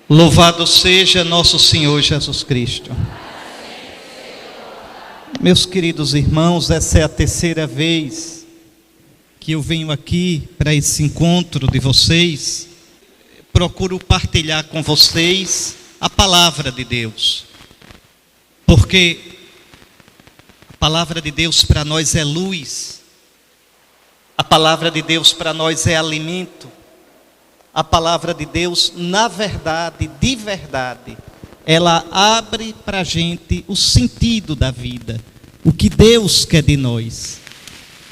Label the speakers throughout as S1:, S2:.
S1: Louvado seja nosso Senhor Jesus Cristo. Meus queridos irmãos, essa é a terceira vez que eu venho aqui para esse encontro de vocês. Procuro partilhar com vocês a palavra de Deus, porque a palavra de Deus para nós é luz, a palavra de Deus para nós é alimento. A palavra de Deus, na verdade, de verdade, ela abre para a gente o sentido da vida, o que Deus quer de nós.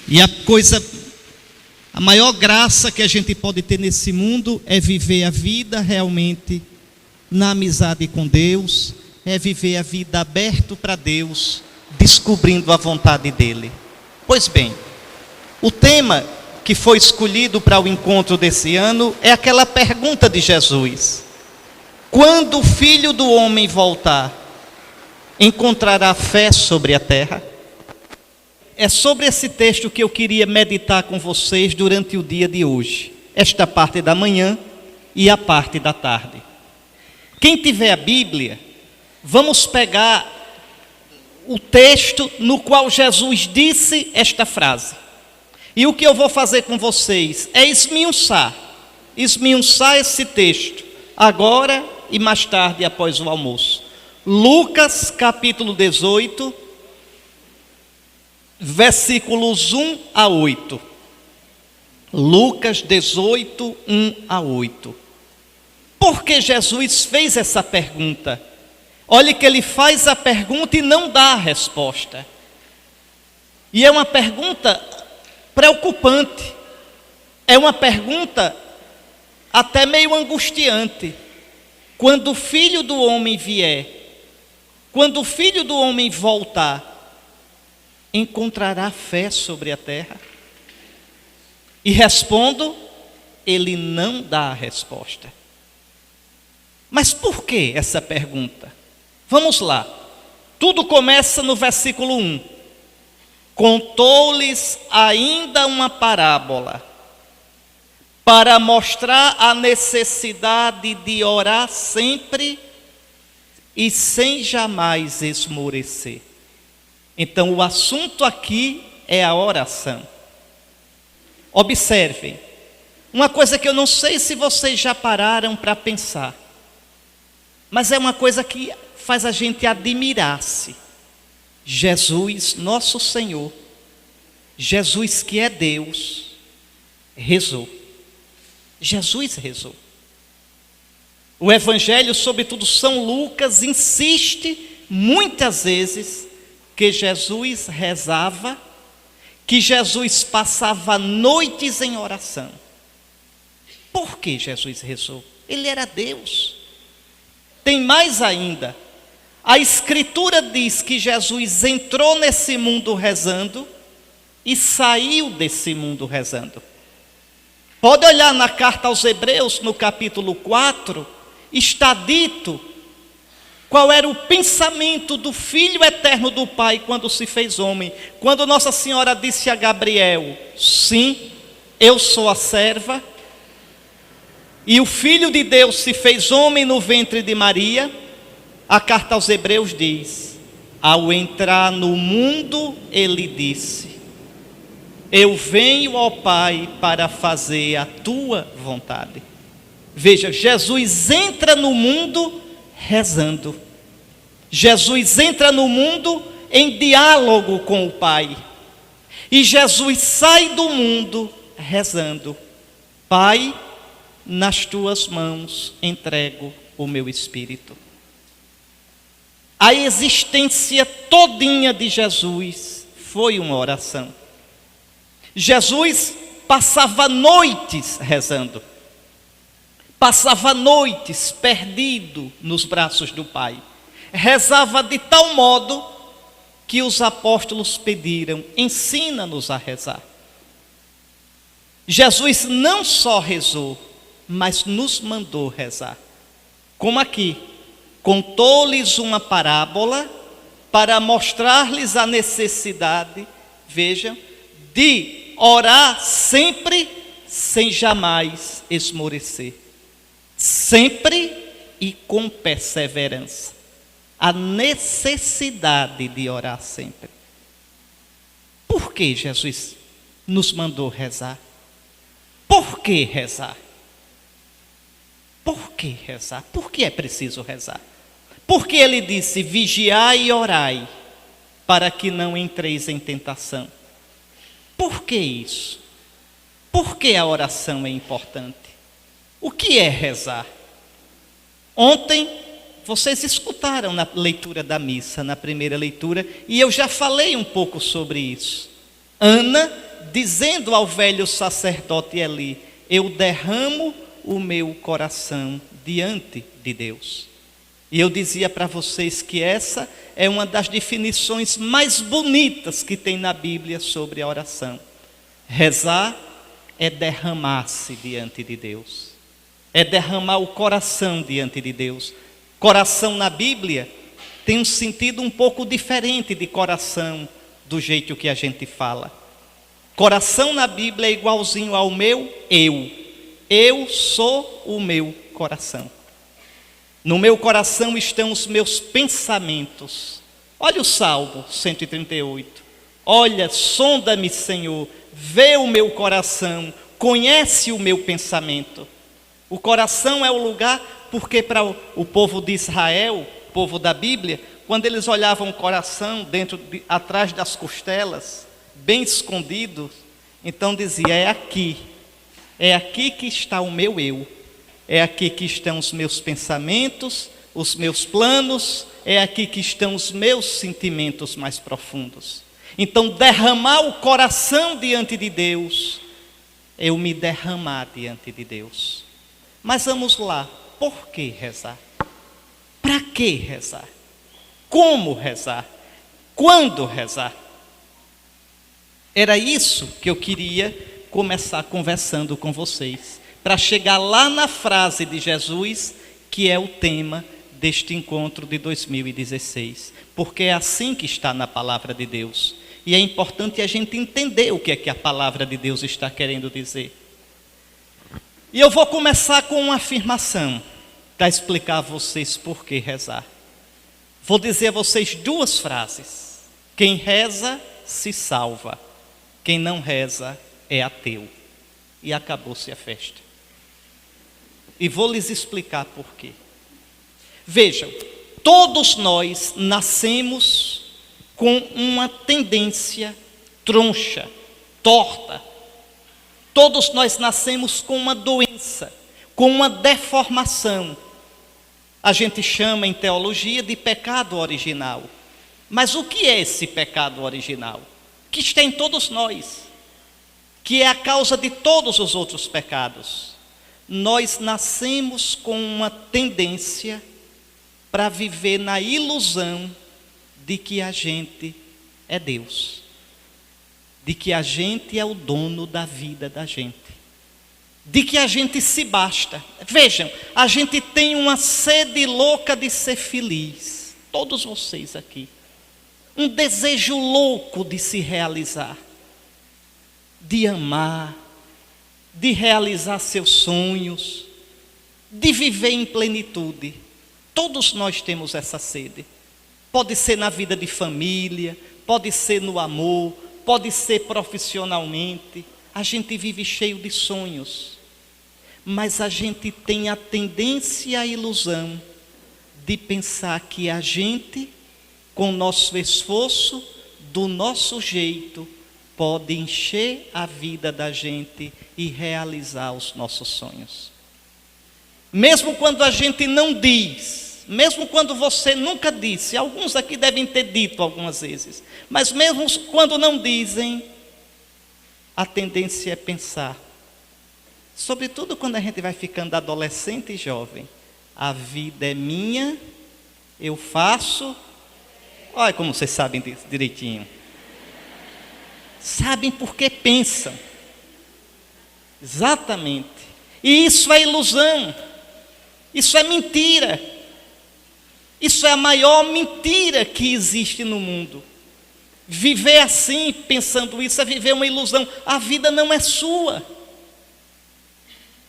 S1: E a maior graça que a gente pode ter nesse mundo é viver a vida realmente na amizade com Deus, é viver a vida aberto para Deus, descobrindo a vontade dEle. Pois bem, o tema que foi escolhido para o encontro desse ano é aquela pergunta de Jesus: quando o Filho do Homem voltar, encontrará fé sobre a terra? É sobre esse texto que eu queria meditar com vocês durante o dia de hoje, esta parte da manhã e a parte da tarde. Quem tiver a Bíblia, vamos pegar o texto no qual Jesus disse esta frase. E o que eu vou fazer com vocês é esmiuçar esse texto, agora e mais tarde após o almoço. Lucas capítulo 18, versículos 1 a 8. Lucas 18, 1 a 8. Por que Jesus fez essa pergunta? Olhe que ele faz a pergunta e não dá a resposta. E é uma pergunta preocupante, é uma pergunta até meio angustiante. Quando o Filho do Homem vier, quando o Filho do Homem voltar, encontrará fé sobre a terra? E respondo, ele não dá a resposta. Mas por que essa pergunta? Vamos lá, tudo começa no versículo 1. Contou-lhes ainda uma parábola, para mostrar a necessidade de orar sempre e sem jamais esmorecer. Então o assunto aqui é a oração. Observem, uma coisa que eu não sei se vocês já pararam para pensar, mas é uma coisa que faz a gente admirar-se. Jesus, nosso Senhor, Jesus que é Deus, rezou. Jesus rezou. O Evangelho, sobretudo São Lucas, insiste muitas vezes que Jesus rezava, que Jesus passava noites em oração. Por que Jesus rezou? Ele era Deus. Tem mais ainda. A Escritura diz que Jesus entrou nesse mundo rezando e saiu desse mundo rezando. Pode olhar na carta aos Hebreus, no capítulo 4, está dito qual era o pensamento do Filho eterno do Pai quando se fez homem. Quando Nossa Senhora disse a Gabriel: sim, eu sou a serva, e o Filho de Deus se fez homem no ventre de Maria. A carta aos Hebreus diz: ao entrar no mundo, ele disse: eu venho ao Pai para fazer a tua vontade. Veja, Jesus entra no mundo rezando. Jesus entra no mundo em diálogo com o Pai. E Jesus sai do mundo rezando: Pai, nas tuas mãos entrego o meu espírito. A existência todinha de Jesus foi uma oração. Jesus passava noites rezando, passava noites perdido nos braços do Pai. Rezava de tal modo que os apóstolos pediram: ensina-nos a rezar. Jesus não só rezou, mas nos mandou rezar. Como aqui, contou-lhes uma parábola para mostrar-lhes a necessidade, vejam, de orar sempre sem jamais esmorecer. Sempre e com perseverança. A necessidade de orar sempre. Por que Jesus nos mandou rezar? Por que rezar? Por que rezar? Por que é preciso rezar? Porque ele disse: vigiai e orai, para que não entreis em tentação. Por que isso? Por que a oração é importante? O que é rezar? Ontem, vocês escutaram na leitura da missa, na primeira leitura, e eu já falei um pouco sobre isso. Ana, dizendo ao velho sacerdote Eli: eu derramo o meu coração diante de Deus. E eu dizia para vocês que essa é uma das definições mais bonitas que tem na Bíblia sobre a oração. Rezar é derramar-se diante de Deus. É derramar o coração diante de Deus. Coração na Bíblia tem um sentido um pouco diferente de coração do jeito que a gente fala. Coração na Bíblia é igualzinho ao meu eu. Eu sou o meu coração. No meu coração estão os meus pensamentos. Olha o Salmo 138. Olha, sonda-me, Senhor, vê o meu coração, conhece o meu pensamento. O coração é o lugar, porque para o povo de Israel, povo da Bíblia, quando eles olhavam o coração atrás das costelas, bem escondido, então dizia: é aqui que está o meu eu, é aqui que estão os meus pensamentos, os meus planos, é aqui que estão os meus sentimentos mais profundos. Então, derramar o coração diante de Deus, é eu me derramar diante de Deus. Mas vamos lá, por que rezar? Para que rezar? Como rezar? Quando rezar? Era isso que eu queria começar conversando com vocês, para chegar lá na frase de Jesus, que é o tema deste encontro de 2016, porque é assim que está na palavra de Deus, e é importante a gente entender o que é que a palavra de Deus está querendo dizer. E eu vou começar com uma afirmação, para explicar a vocês por que rezar. Vou dizer a vocês duas frases: quem reza se salva, quem não reza é ateu. E acabou-se a festa. E vou lhes explicar por quê. Vejam, todos nós nascemos com uma tendência troncha, torta. Todos nós nascemos com uma doença, com uma deformação. A gente chama em teologia de pecado original. Mas o que é esse pecado original? Que está em todos nós, que é a causa de todos os outros pecados. Nós nascemos com uma tendência para viver na ilusão de que a gente é Deus, de que a gente é o dono da vida da gente, de que a gente se basta. Vejam, a gente tem uma sede louca de ser feliz, todos vocês aqui, um desejo louco de se realizar, de amar, de realizar seus sonhos, de viver em plenitude. Todos nós temos essa sede. Pode ser na vida de família, pode ser no amor, pode ser profissionalmente. A gente vive cheio de sonhos, mas a gente tem a tendência e a ilusão de pensar que a gente, com o nosso esforço, do nosso jeito, pode encher a vida da gente e realizar os nossos sonhos. Mesmo quando a gente não diz, mesmo quando você nunca disse, alguns aqui devem ter dito algumas vezes, mas mesmo quando não dizem, a tendência é pensar, sobretudo quando a gente vai ficando adolescente e jovem: a vida é minha, eu faço. Olha como vocês sabem direitinho. Sabem porque pensam. Exatamente. E isso é ilusão. Isso é mentira. Isso é a maior mentira que existe no mundo. Viver assim, pensando isso, é viver uma ilusão. A vida não é sua.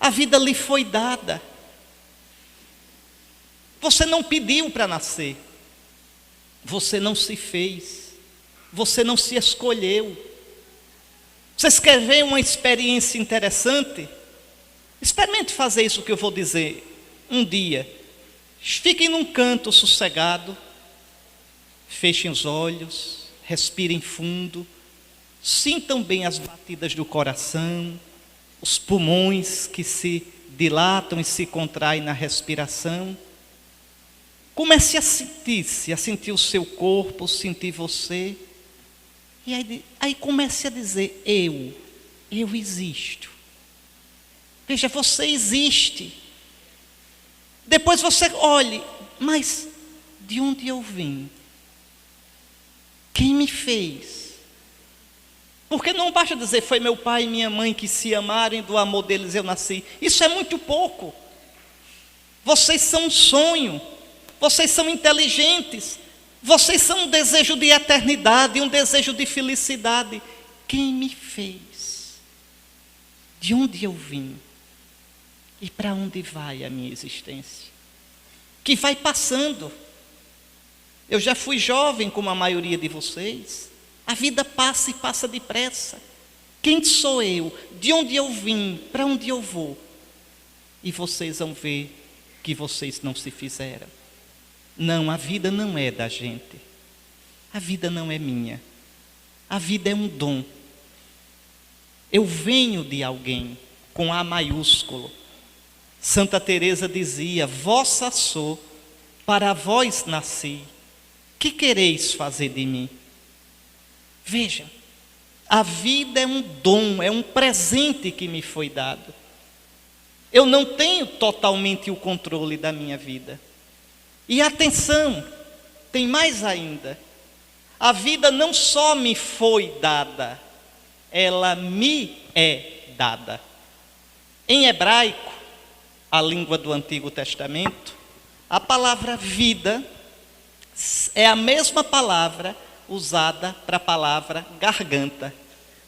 S1: A vida lhe foi dada. Você não pediu para nascer. Você não se fez. Você não se escolheu. Vocês querem ver uma experiência interessante? Experimente fazer isso que eu vou dizer um dia. Fiquem num canto sossegado, fechem os olhos, respirem fundo, sintam bem as batidas do coração, os pulmões que se dilatam e se contraem na respiração. Comece a sentir o seu corpo, sentir você. E aí comece a dizer, eu existo. Veja, você existe. Depois você olhe, mas de onde eu vim? Quem me fez? Porque não basta dizer, foi meu pai e minha mãe que se amaram e do amor deles eu nasci. Isso é muito pouco. Vocês são um sonho. Vocês são inteligentes. Vocês são um desejo de eternidade, um desejo de felicidade. Quem me fez? De onde eu vim? E para onde vai a minha existência? Que vai passando. Eu já fui jovem como a maioria de vocês. A vida passa e passa depressa. Quem sou eu? De onde eu vim? Para onde eu vou? E vocês vão ver que vocês não se fizeram. Não, a vida não é da gente. A vida não é minha. A vida é um dom. Eu venho de alguém com A maiúsculo. Santa Teresa dizia, vossa sou, para vós nasci. Que quereis fazer de mim? Vejam, a vida é um dom, é um presente que me foi dado. Eu não tenho totalmente o controle da minha vida. E atenção, tem mais ainda. A vida não só me foi dada, ela me é dada. Em hebraico, a língua do Antigo Testamento, a palavra vida é a mesma palavra usada para a palavra garganta.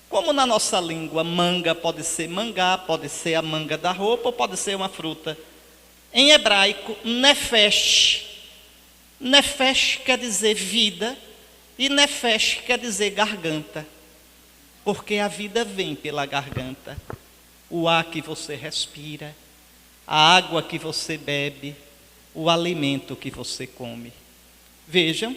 S1: Como na nossa língua, manga pode ser mangá, pode ser a manga da roupa, ou pode ser uma fruta. Em hebraico, nefesh. Nefesh quer dizer vida e nefesh quer dizer garganta. Porque a vida vem pela garganta. O ar que você respira, a água que você bebe, o alimento que você come. Vejam,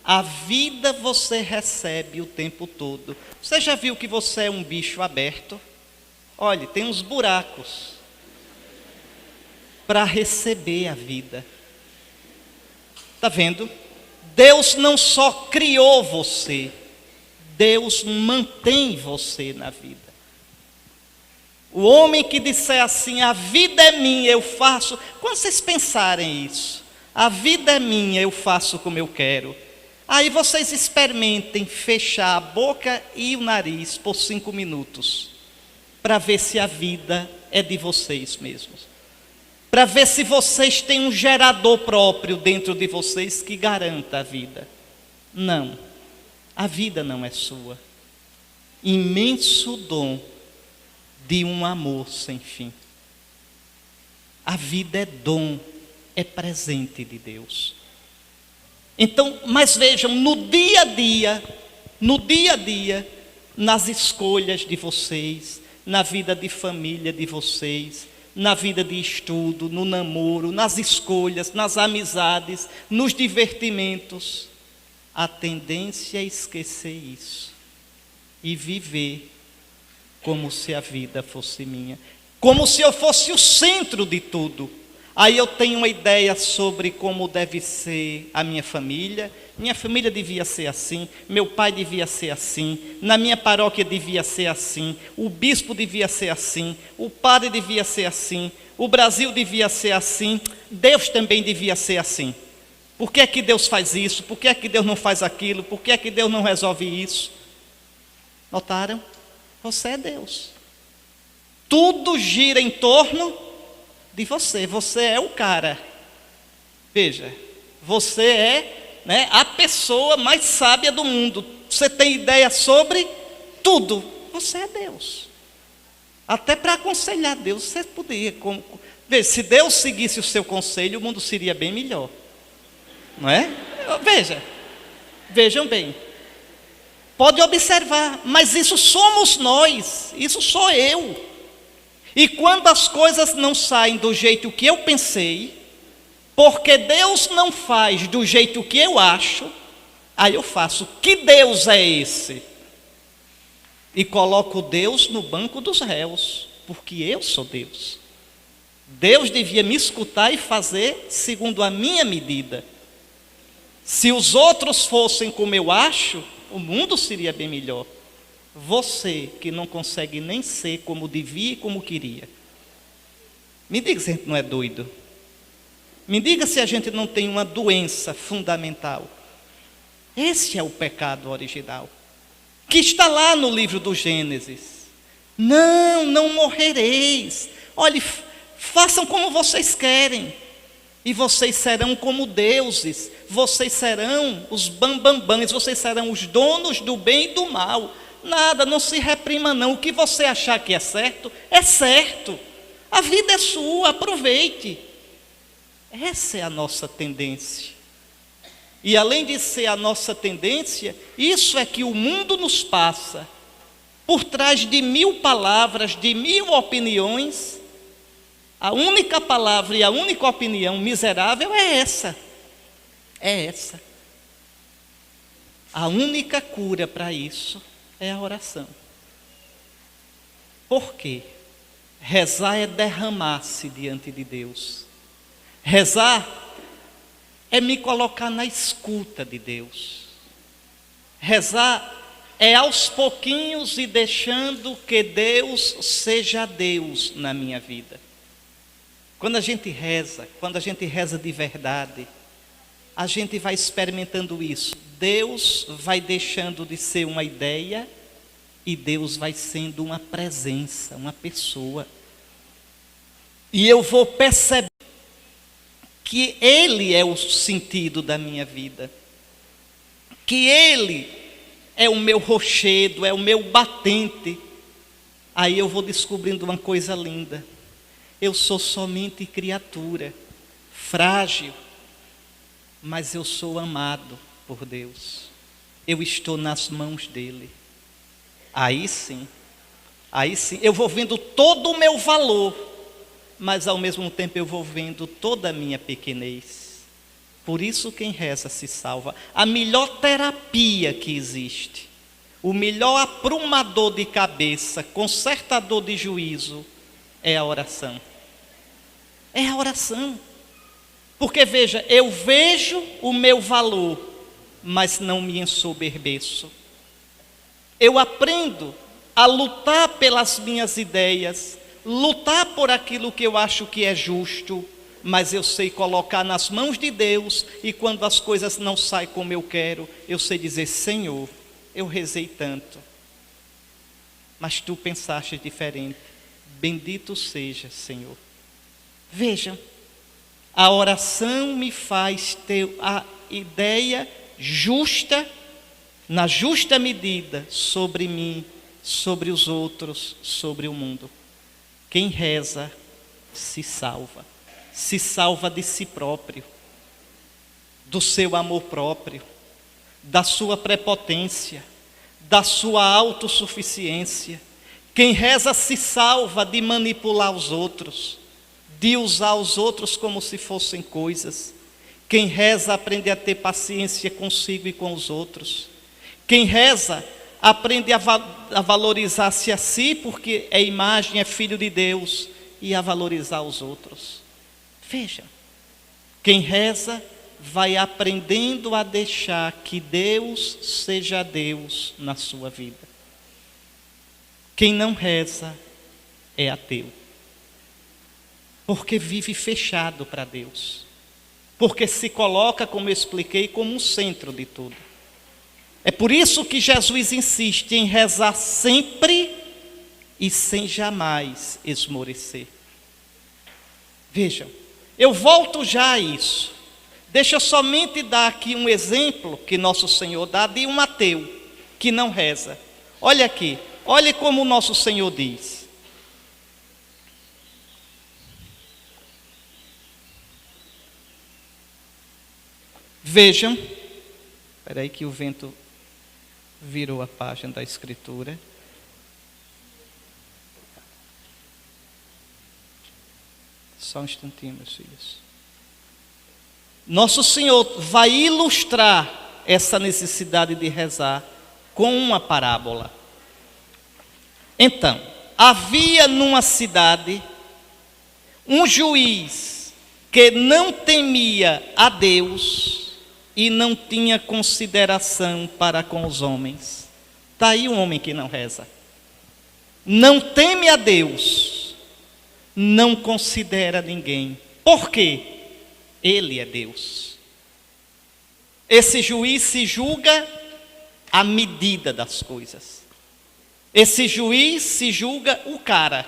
S1: a vida você recebe o tempo todo. Você já viu que você é um bicho aberto? Olhe, tem uns buracos para receber a vida. Está vendo? Deus não só criou você, Deus mantém você na vida. O homem que disser assim, a vida é minha, eu faço. Quando vocês pensarem isso, a vida é minha, eu faço como eu quero. Aí vocês experimentem fechar a boca e o nariz por 5 minutos, para ver se a vida é de vocês mesmos. Para ver se vocês têm um gerador próprio dentro de vocês que garanta a vida. Não, a vida não é sua. Imenso dom de um amor sem fim. A vida é dom, é presente de Deus. Então, mas vejam, no dia a dia, nas escolhas de vocês, na vida de família de vocês, na vida de estudo, no namoro, nas escolhas, nas amizades, nos divertimentos, a tendência é esquecer isso e viver como se a vida fosse minha, como se eu fosse o centro de tudo. Aí eu tenho uma ideia sobre como deve ser a minha família devia ser assim, meu pai devia ser assim, na minha paróquia devia ser assim, o bispo devia ser assim, o padre devia ser assim, o Brasil devia ser assim, Deus também devia ser assim. Por que é que Deus faz isso? Por que é que Deus não faz aquilo? Por que é que Deus não resolve isso? Notaram? Você é Deus. Tudo gira em torno de você. Você é o cara. Veja, você é, a pessoa mais sábia do mundo. Você tem ideia sobre tudo. Você é Deus. Até para aconselhar Deus, você poderia Veja, se Deus seguisse o seu conselho, o mundo seria bem melhor. Não é? Vejam bem. Pode observar, mas isso somos nós, isso sou eu. E quando as coisas não saem do jeito que eu pensei, porque Deus não faz do jeito que eu acho, aí eu faço, que Deus é esse? E coloco Deus no banco dos réus, porque eu sou Deus. Deus devia me escutar e fazer segundo a minha medida. Se os outros fossem como eu acho, o mundo seria bem melhor. Você que não consegue nem ser como devia e como queria. Me diga se a gente não é doido. Me diga se a gente não tem uma doença fundamental. Esse é o pecado original, que está lá no livro do Gênesis. Não morrereis. Olhe, façam como vocês querem, e vocês serão como deuses, vocês serão os bambambãs, vocês serão os donos do bem e do mal. Nada, não se reprima não, o que você achar que é certo, a vida é sua, aproveite. Essa é a nossa tendência, e além de ser a nossa tendência, isso é que o mundo nos passa, por trás de 1000 palavras, de 1000 opiniões. A única palavra e a única opinião miserável é essa. A única cura para isso é a oração. Por quê? Rezar é derramar-se diante de Deus. Rezar é me colocar na escuta de Deus. Rezar é aos pouquinhos e deixando que Deus seja Deus na minha vida. Quando a gente reza de verdade, a gente vai experimentando isso. Deus vai deixando de ser uma ideia e Deus vai sendo uma presença, uma pessoa. E eu vou perceber que Ele é o sentido da minha vida, que Ele é o meu rochedo, é o meu batente. Aí eu vou descobrindo uma coisa linda. Eu sou somente criatura, frágil, mas eu sou amado por Deus. Eu estou nas mãos dEle. Aí sim, eu vou vendo todo o meu valor, mas ao mesmo tempo eu vou vendo toda a minha pequenez. Por isso quem reza se salva. A melhor terapia que existe, o melhor aprumador de cabeça, consertador de juízo, é a oração. É a oração. Porque veja, eu vejo o meu valor, mas não me ensoberbeço. Eu aprendo a lutar pelas minhas ideias, lutar por aquilo que eu acho que é justo, mas eu sei colocar nas mãos de Deus, e quando as coisas não saem como eu quero, eu sei dizer: Senhor, eu rezei tanto, mas Tu pensaste diferente, bendito seja, Senhor. Vejam, a oração me faz ter a ideia justa, na justa medida, sobre mim, sobre os outros, sobre o mundo. Quem reza se salva de si próprio, do seu amor próprio, da sua prepotência, da sua autossuficiência. Quem reza se salva de manipular os outros, de usar os outros como se fossem coisas. Quem reza aprende a ter paciência consigo e com os outros. Quem reza aprende a valorizar-se a si, porque é imagem, é filho de Deus, e a valorizar os outros. Veja, quem reza vai aprendendo a deixar que Deus seja Deus na sua vida. Quem não reza é ateu, porque vive fechado para Deus, porque se coloca, como eu expliquei, como um centro de tudo. É por isso que Jesus insiste em rezar sempre e sem jamais esmorecer. Vejam, eu volto já a isso. Deixa eu somente dar aqui um exemplo que nosso Senhor dá de um ateu que não reza. Olha aqui, olhe como o nosso Senhor diz: Vejam, espera aí que o vento virou a página da Escritura. Só um instantinho, meus filhos. Nosso Senhor vai ilustrar essa necessidade de rezar com uma parábola. Então, havia numa cidade um juiz que não temia a Deus e não tinha consideração para com os homens. Está aí um homem que não reza. Não teme a Deus, não considera ninguém. Por quê? Ele é Deus. Esse juiz se julga à medida das coisas. Esse juiz se julga o cara.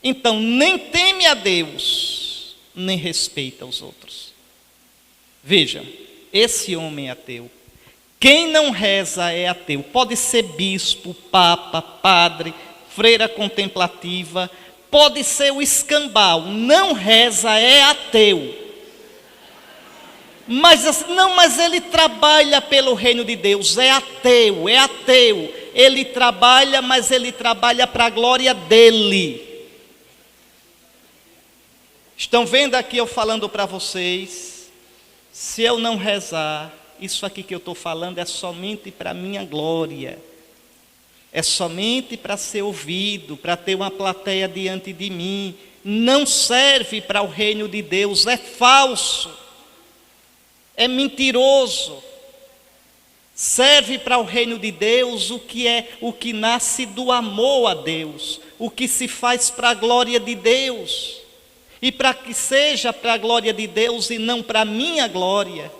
S1: Então, nem teme a Deus, nem respeita os outros. Vejam, esse homem é ateu. Quem não reza é ateu. Pode ser bispo, papa, padre, freira contemplativa, pode ser o escambau. Não reza é ateu. Mas ele trabalha pelo reino de Deus. É ateu, é ateu. Ele trabalha, mas ele trabalha para a glória dele. Estão vendo aqui eu falando para vocês? Se eu não rezar, isso aqui que eu estou falando é somente para a minha glória. É somente para ser ouvido, para ter uma plateia diante de mim. Não serve para o reino de Deus, é falso. É mentiroso. Serve para o reino de Deus o que nasce do amor a Deus, o que se faz para a glória de Deus. E para que seja para a glória de Deus e não para a minha glória,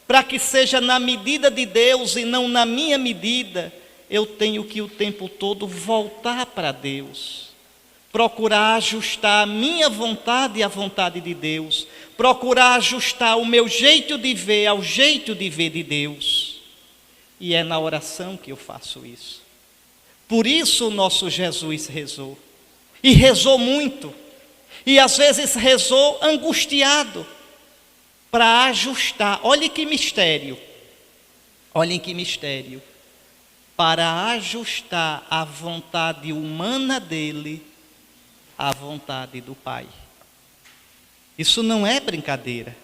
S1: para que seja na medida de Deus e não na minha medida, eu tenho que o tempo todo voltar para Deus, procurar ajustar a minha vontade à vontade de Deus, procurar ajustar o meu jeito de ver ao jeito de ver de Deus. E é na oração que eu faço isso. Por isso o nosso Jesus rezou, e rezou muito. E às vezes rezou angustiado para ajustar. Olhem que mistério. Olhem que mistério. Para ajustar a vontade humana dele à vontade do Pai. Isso não é brincadeira.